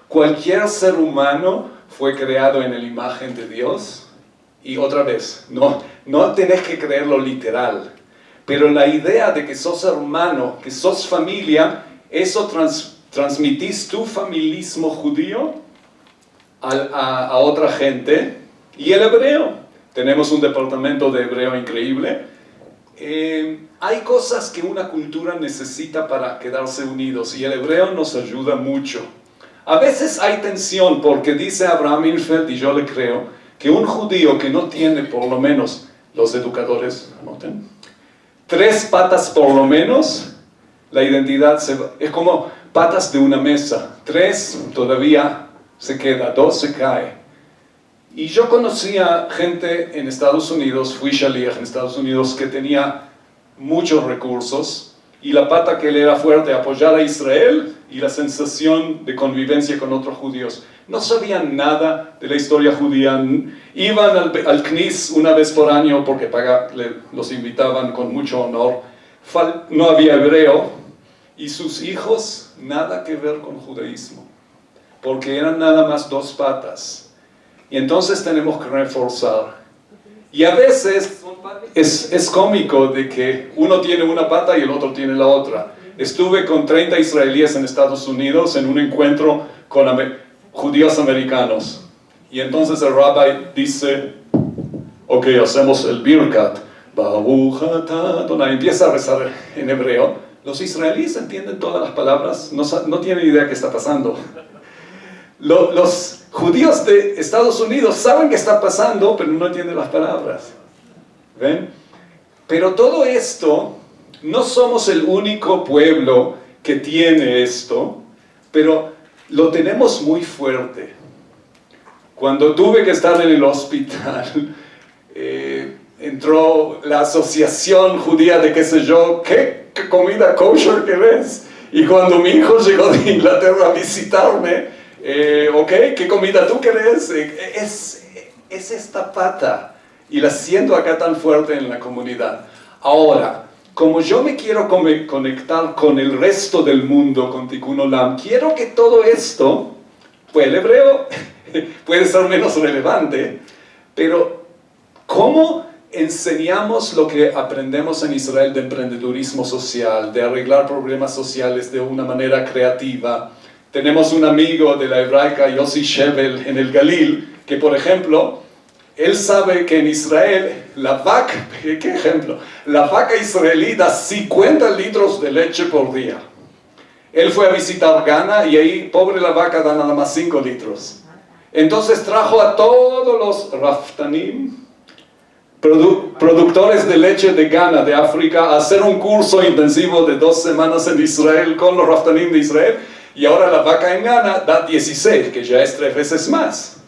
cualquier ser humano fue creado en la imagen de Dios, y otra vez, no tenés que creerlo literal, pero la idea de que sos hermano, que sos familia, eso transmitís tu familismo judío a otra gente. Y el hebreo, tenemos un departamento de hebreo increíble. Hay cosas que una cultura necesita para quedarse unidos y el hebreo nos ayuda mucho. A veces hay tensión porque dice Abraham Infeld, y yo le creo, que un judío que no tiene por lo menos, los educadores, anoten, 3 patas por lo menos, la identidad es como patas de una mesa. 3 todavía se queda, 2 se cae. Y yo conocía gente en Estados Unidos, fui shaliach en Estados Unidos, que tenía muchos recursos, y la pata que le era fuerte, apoyar a Israel, y la sensación de convivencia con otros judíos. No sabían nada de la historia judía, iban al CNIS una vez por año porque los invitaban con mucho honor, no había hebreo, y sus hijos nada que ver con judaísmo, porque eran nada más 2 patas. Y entonces tenemos que reforzar. Y a veces es cómico de que uno tiene una pata y el otro tiene la otra. Estuve con 30 israelíes en Estados Unidos en un encuentro con judíos americanos. Y entonces el rabbi dice, ok, hacemos el Birkat. Baruch atah Adonai. Empieza a rezar en hebreo. Los israelíes entienden todas las palabras, no tienen idea qué está pasando. Los judíos de Estados Unidos saben qué está pasando, pero no entienden las palabras. ¿Ven? Pero todo esto, no somos el único pueblo que tiene esto, pero lo tenemos muy fuerte. Cuando tuve que estar en el hospital, entró la asociación judía de qué sé yo, ¿qué comida kosher querés? Y cuando mi hijo llegó de Inglaterra a visitarme, ok, ¿qué comida tú querés? Es esta pata, y la siento acá tan fuerte en la comunidad. Ahora, como yo me quiero conectar con el resto del mundo, con Tikkun Olam, quiero que todo esto, pues el hebreo puede ser menos relevante, pero ¿cómo enseñamos lo que aprendemos en Israel de emprendedurismo social, de arreglar problemas sociales de una manera creativa? Tenemos un amigo de la hebraica, Yossi Shevel, en el Galil, que por ejemplo, él sabe que en Israel, la vaca israelí da 50 litros de leche por día. Él fue a visitar Ghana y ahí, pobre la vaca, da nada más 5 litros. Entonces trajo a todos los raftanim, productores de leche de Ghana, de África, a hacer un curso intensivo de 2 semanas en Israel con los raftanim de Israel, y ahora la vaca en Ghana da 16, que ya es 3 veces más.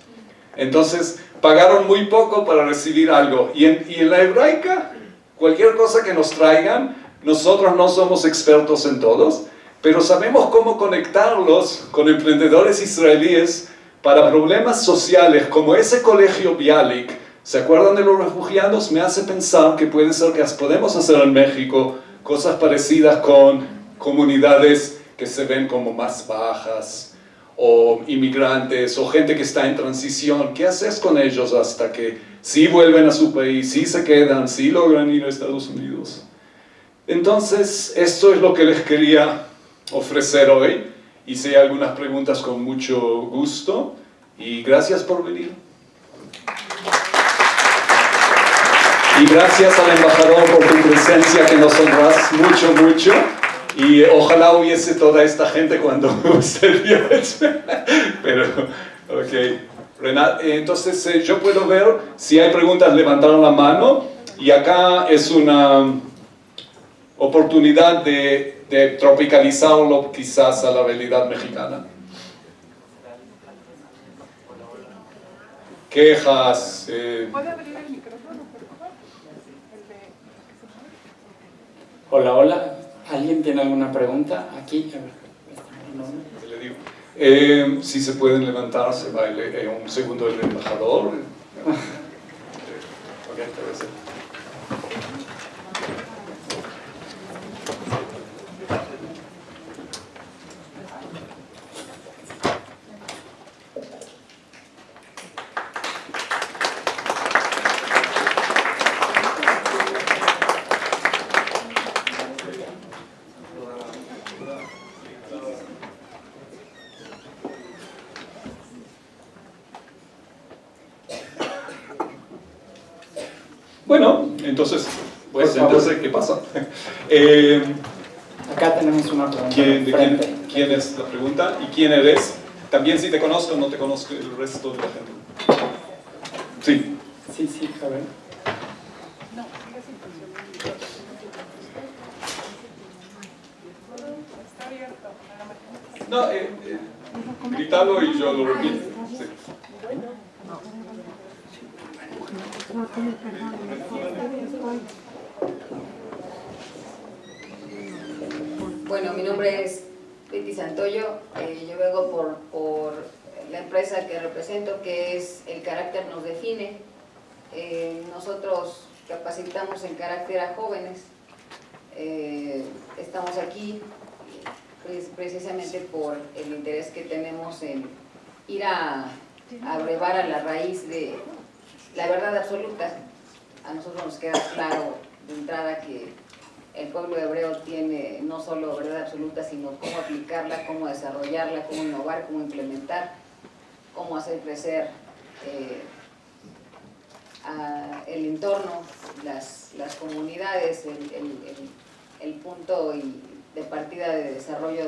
Entonces pagaron muy poco para recibir algo. Y en la hebraica, cualquier cosa que nos traigan, nosotros no somos expertos en todos, pero sabemos cómo conectarlos con emprendedores israelíes para problemas sociales, como ese colegio Bialik. ¿Se acuerdan de los refugiados? Me hace pensar que puede ser que podemos hacer en México cosas parecidas con comunidades que se ven como más bajas, o inmigrantes, o gente que está en transición. ¿Qué haces con ellos hasta que sí vuelven a su país, sí se quedan, sí logran ir a Estados Unidos? Entonces, esto es lo que les quería ofrecer hoy. Hice algunas preguntas con mucho gusto, y gracias por venir. Y gracias al embajador por tu presencia, que nos honras mucho, mucho. Y ojalá hubiese toda esta gente cuando usted vio eso. Pero, ok. Renat, entonces yo puedo ver si hay preguntas, levantar la mano. Y acá es una oportunidad de tropicalizarlo quizás a la realidad mexicana. Quejas. ¿Puede abrir el micrófono, por favor? Hola, hola. ¿Alguien tiene alguna pregunta? Aquí, a ver. Le digo, si se pueden levantar, se va un segundo el embajador. Ok, debe ser. Bueno, entonces, pues entonces, ¿qué pasa? Acá tenemos una pregunta. ¿Quién es la pregunta? ¿Y quién eres? También si te conozco o no te conozco el resto de la gente. Sí. Sí, a ver. No, grítalo y yo lo repito. Sí. Bueno, mi nombre es Betty Santoyo, yo vengo por la empresa que represento, que es El Carácter Nos Define. Nosotros capacitamos en carácter a jóvenes. Estamos aquí precisamente por el interés que tenemos en ir a brevar a la raíz de la verdad absoluta. A nosotros nos queda claro de entrada que el pueblo hebreo tiene no solo verdad absoluta, sino cómo aplicarla, cómo desarrollarla, cómo innovar, cómo implementar, cómo hacer crecer el entorno, las comunidades, el punto de partida de desarrollo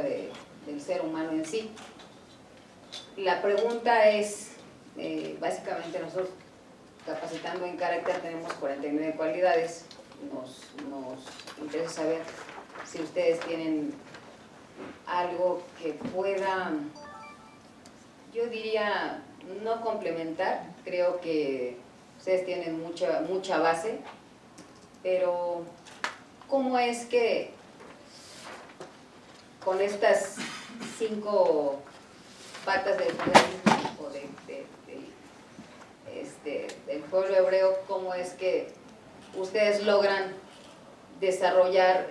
del ser humano en sí. La pregunta es, básicamente nosotros capacitando en carácter tenemos 49 cualidades. Nos interesa saber si ustedes tienen algo que pueda, yo diría, no complementar. Creo que ustedes tienen mucha base, pero ¿cómo es que con estas 5 patas del judaísmo o del pueblo hebreo, cómo es que ustedes logran desarrollar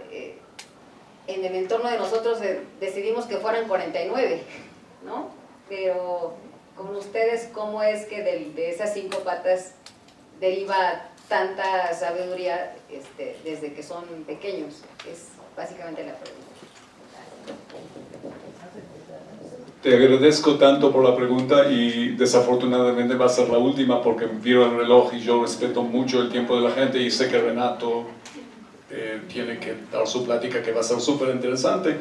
en el entorno de nosotros? Decidimos que fueran 49, ¿no? Pero con ustedes, ¿cómo es que de esas 5 patas deriva tanta sabiduría desde que son pequeños? Es básicamente la pregunta. Te agradezco tanto por la pregunta y desafortunadamente va a ser la última porque miro el reloj y yo respeto mucho el tiempo de la gente y sé que Renato tiene que dar su plática que va a ser súper interesante.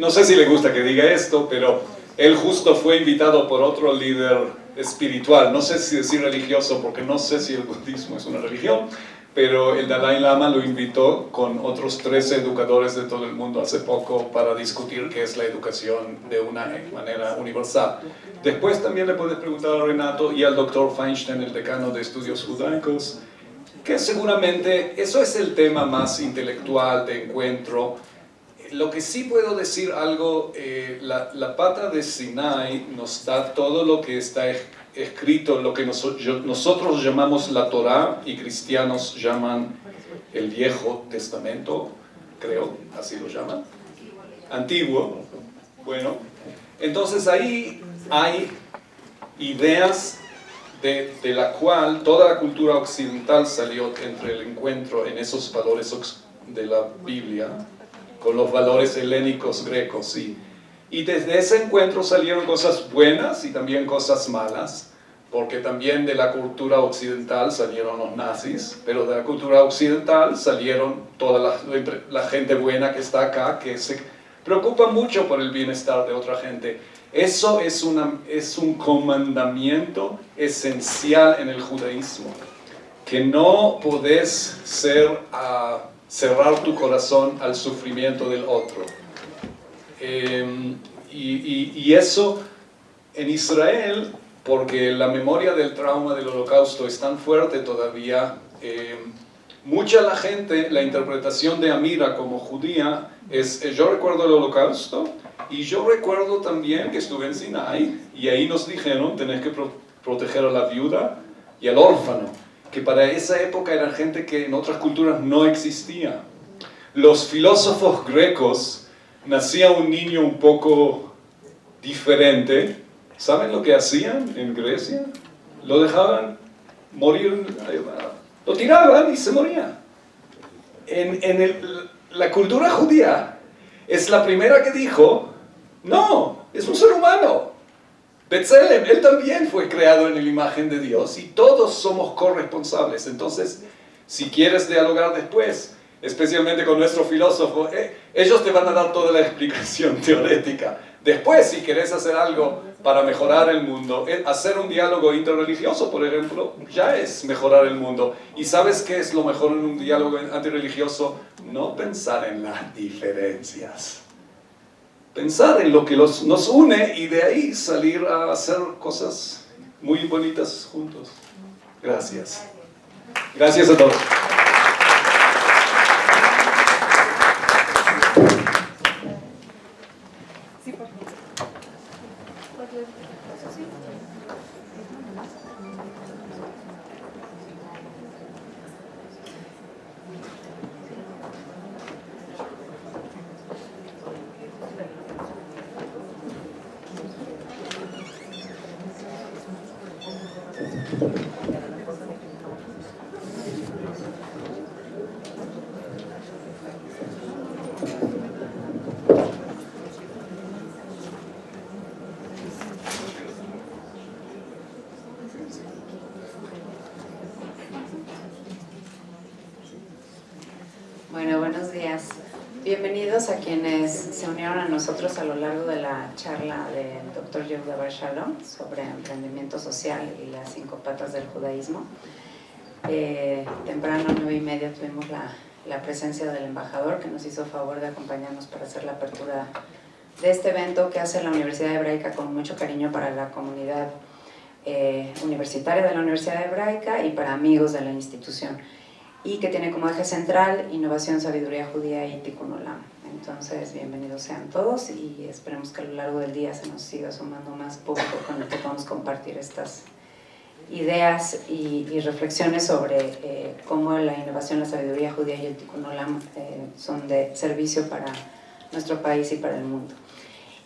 No sé si le gusta que diga esto, pero él justo fue invitado por otro líder espiritual, no sé si decir religioso porque no sé si el budismo es una religión, pero el Dalai Lama lo invitó con otros 13 educadores de todo el mundo hace poco para discutir qué es la educación de una manera universal. Después también le puedes preguntar a Renato y al doctor Feinstein, el decano de estudios judaicos, que seguramente eso es el tema más intelectual de encuentro. Lo que sí puedo decir algo, la pata de Sinai nos da todo lo que está escrito, lo que nosotros llamamos la Torá y cristianos llaman el Viejo Testamento, creo, así lo llaman, antiguo. Bueno, entonces ahí hay ideas de la cual toda la cultura occidental salió entre el encuentro en esos valores de la Biblia, con los valores helénicos grecos, y desde ese encuentro salieron cosas buenas y también cosas malas, porque también de la cultura occidental salieron los nazis, pero de la cultura occidental salieron toda la gente buena que está acá, que se preocupa mucho por el bienestar de otra gente. Eso es un comandamiento esencial en el judaísmo, que no podés cerrar tu corazón al sufrimiento del otro. Y eso en Israel, porque la memoria del trauma del holocausto es tan fuerte todavía, Mucha la gente, la interpretación de Amira como judía es, yo recuerdo el Holocausto y yo recuerdo también que estuve en Sinai y ahí nos dijeron, tenés que proteger a la viuda y al órfano, que para esa época eran gente que en otras culturas no existía. Los filósofos grecos, nacía un niño un poco diferente, ¿saben lo que hacían en Grecia? Lo dejaban morir, lo tiraban y se moría. La cultura judía es la primera que dijo, no, es un ser humano. Betzelem, él también fue creado en la imagen de Dios y todos somos corresponsables. Entonces, si quieres dialogar después, especialmente con nuestro filósofo, ellos te van a dar toda la explicación teorética. Después, si querés hacer algo para mejorar el mundo, hacer un diálogo interreligioso, por ejemplo, ya es mejorar el mundo. ¿Y sabes qué es lo mejor en un diálogo antirreligioso? No pensar en las diferencias. Pensar en lo que nos une y de ahí salir a hacer cosas muy bonitas juntos. Gracias. Gracias a todos. Bueno, buenos días. Bienvenidos a quienes se unieron a nosotros a lo largo de la charla del Dr. Yehuda Bar Shalom sobre emprendimiento social y las 5 patas del judaísmo. Temprano, 9:30, tuvimos la presencia del embajador que nos hizo favor de acompañarnos para hacer la apertura de este evento que hace la Universidad Hebraica con mucho cariño para la comunidad universitaria de la Universidad Hebraica y para amigos de la institución, y que tiene como eje central innovación, sabiduría judía y tikkun olam. Entonces, bienvenidos sean todos y esperemos que a lo largo del día se nos siga sumando más público con el que podamos compartir estas ideas y reflexiones sobre cómo la innovación, la sabiduría judía y el tikkun olam son de servicio para nuestro país y para el mundo.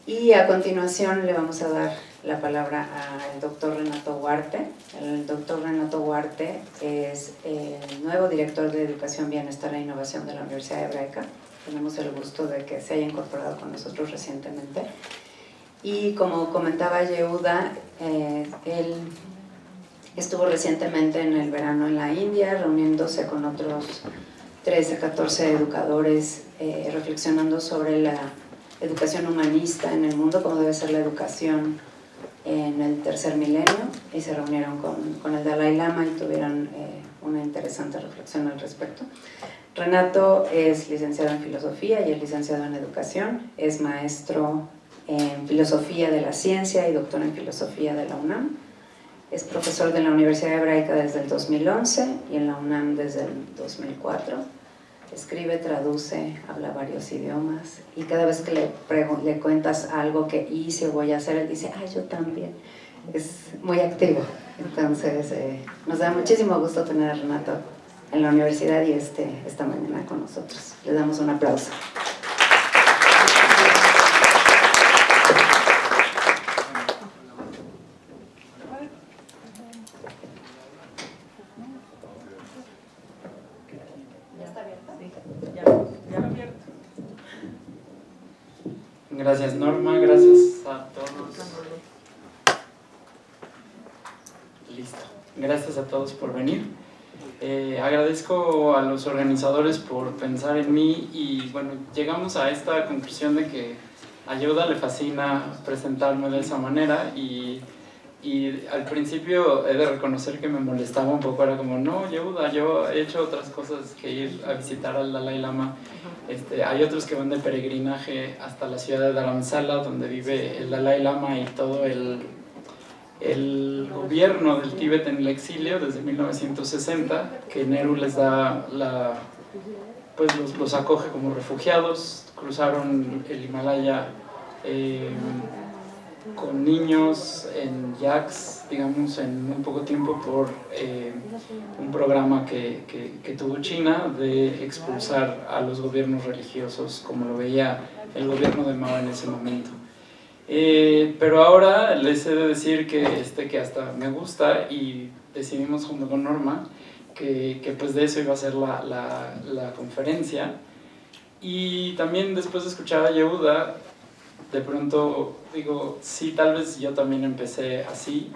Y a continuación le vamos a dar la palabra al doctor Renato Huarte. El doctor Renato Huarte es el nuevo director de Educación, Bienestar e Innovación de la Universidad Hebraica. Tenemos el gusto de que se haya incorporado con nosotros recientemente. Y como comentaba Yehuda, él estuvo recientemente en el verano en la India, reuniéndose con otros 13, 14 educadores, reflexionando sobre la educación humanista en el mundo, cómo debe ser la educación en el tercer milenio, y se reunieron con el Dalai Lama y tuvieron una interesante reflexión al respecto. Renato es licenciado en filosofía y es licenciado en educación, es maestro en filosofía de la ciencia y doctor en filosofía de la UNAM, es profesor de la Universidad Hebraica desde el 2011 y en la UNAM desde el 2004. Escribe, traduce, habla varios idiomas y cada vez que le cuentas algo que hice o voy a hacer, él dice, ¡ay, yo también! Es muy activo. Entonces, nos da muchísimo gusto tener a Renato en la universidad y esta mañana con nosotros. Le damos un aplauso. Gracias Norma, gracias a todos. Listo. Gracias a todos por venir. Agradezco a los organizadores por pensar en mí y bueno, llegamos a esta conclusión de que a Yehuda le fascina presentarme de esa manera y al principio he de reconocer que me molestaba un poco, era como, no, Yehuda, yo he hecho otras cosas que ir a visitar al Dalai Lama. Hay otros que van de peregrinaje hasta la ciudad de Dharamsala, donde vive el Dalai Lama y todo el gobierno del Tíbet en el exilio desde 1960, que Nehru les da pues los acoge como refugiados, cruzaron el Himalaya con niños en yaks, digamos, en muy poco tiempo por un programa que tuvo China de expulsar a los gobiernos religiosos, como lo veía el gobierno de Mao en ese momento. Pero ahora les he de decir que hasta me gusta, y decidimos junto con Norma que pues de eso iba a ser la conferencia. Y también después de escuchar a Yehuda, de pronto digo, sí, tal vez yo también empecé así.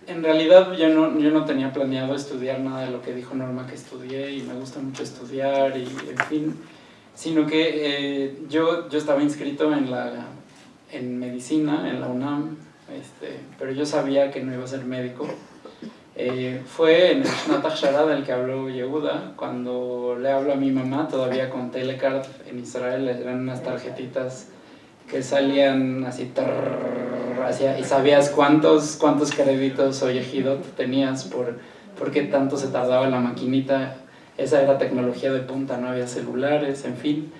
En realidad yo no tenía planeado estudiar nada de lo que dijo Norma que estudié, y me gusta mucho estudiar, y en fin, sino que yo estaba inscrito en medicina, en la UNAM, pero yo sabía que no iba a ser médico. Fue en el Shnat Hachshara del que habló Yehuda, cuando le hablo a mi mamá, todavía con Telecard en Israel, eran unas tarjetitas que salían así, y sabías cuántos créditos o yejidot tenías por qué tanto se tardaba la maquinita. Esa era tecnología de punta, no había celulares, en fin.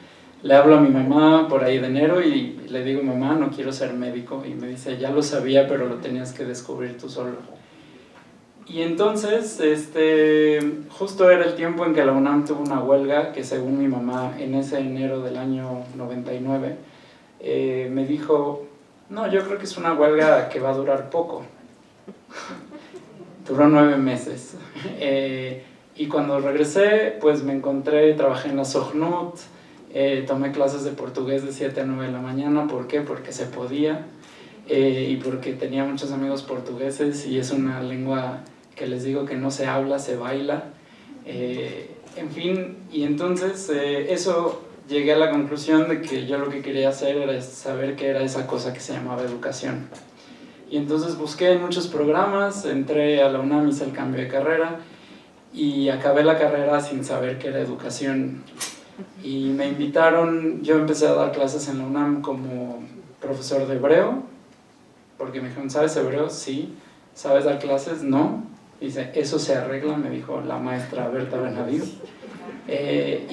Le hablo a mi mamá por ahí de enero y le digo, mamá, no quiero ser médico, y me dice, ya lo sabía, pero lo tenías que descubrir tú solo. Y entonces, justo era el tiempo en que la UNAM tuvo una huelga que, según mi mamá, en ese enero del año 99, me dijo, no, yo creo que es una huelga que va a durar poco. Duró 9 meses. Y cuando regresé, pues me encontré, trabajé en la Sochnut, tomé clases de portugués de 7 a 9 de la mañana. ¿Por qué? Porque se podía, y porque tenía muchos amigos portugueses, y es una lengua que les digo que no se habla, se baila. En fin, y entonces eso, llegué a la conclusión de que yo lo que quería hacer era saber qué era esa cosa que se llamaba educación. Y entonces busqué en muchos programas, entré a la UNAM, hice el cambio de carrera, y acabé la carrera sin saber qué era educación. Y me invitaron, yo empecé a dar clases en la UNAM como profesor de hebreo, porque me dijeron, ¿sabes hebreo? Sí. ¿Sabes dar clases? No. Dice, eso se arregla, me dijo la maestra Berta Benavides.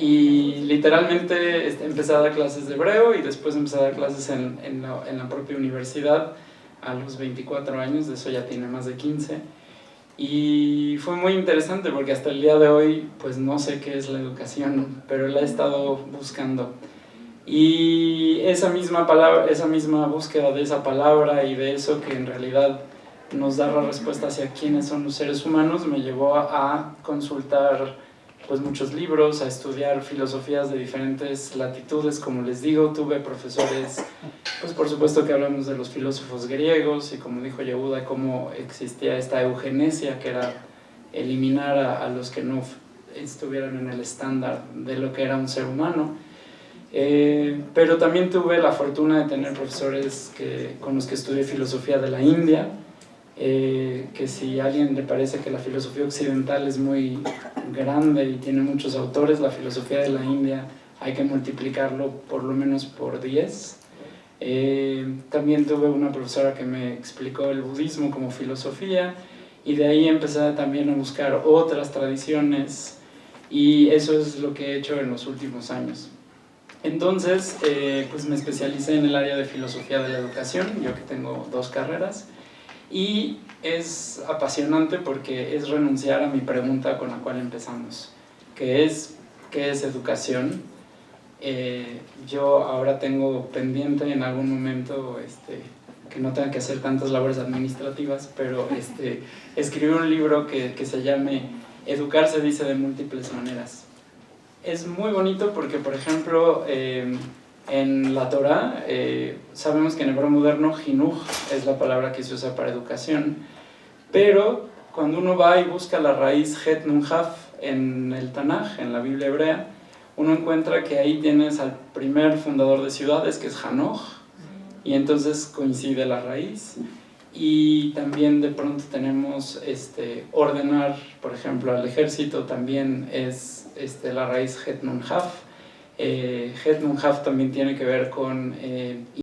Y literalmente empecé a dar clases de hebreo, y después empecé a dar clases en la propia universidad a los 24 años, de eso ya tiene más de 15. Y fue muy interesante porque hasta el día de hoy pues no sé qué es la educación, pero la he estado buscando. Y esa misma búsqueda de esa palabra y de eso que en realidad nos da la respuesta hacia quiénes son los seres humanos me llevó a consultar pues muchos libros, a estudiar filosofías de diferentes latitudes. Como les digo, tuve profesores, pues por supuesto que hablamos de los filósofos griegos, y como dijo Yehuda, cómo existía esta eugenesia, que era eliminar a los que no estuvieran en el estándar de lo que era un ser humano. Pero también tuve la fortuna de tener profesores con los que estudié filosofía de la India, que si a alguien le parece que la filosofía occidental es muy grande y tiene muchos autores, la filosofía de la India hay que multiplicarlo por lo menos por 10. También tuve una profesora que me explicó el budismo como filosofía, y de ahí empecé también a buscar otras tradiciones, y eso es lo que he hecho en los últimos años. Entonces, pues me especialicé en el área de filosofía de la educación, yo que tengo 2 carreras, y es apasionante porque es renunciar a mi pregunta con la cual empezamos, que es, ¿qué es educación? Yo ahora tengo pendiente en algún momento que no tenga que hacer tantas labores administrativas, pero escribí un libro que se llame Educar se dice de múltiples maneras. Es muy bonito porque, por ejemplo, en la Torah, sabemos que en hebreo moderno, jinuj es la palabra que se usa para educación, pero cuando uno va y busca la raíz het nun haf en el Tanaj, en la Biblia hebrea, uno encuentra que ahí tienes al primer fundador de ciudades, que es Hanoch, y entonces coincide la raíz. Y también de pronto tenemos ordenar, por ejemplo, al ejército, también es la raíz het nun haf. Het nun haf también tiene que ver con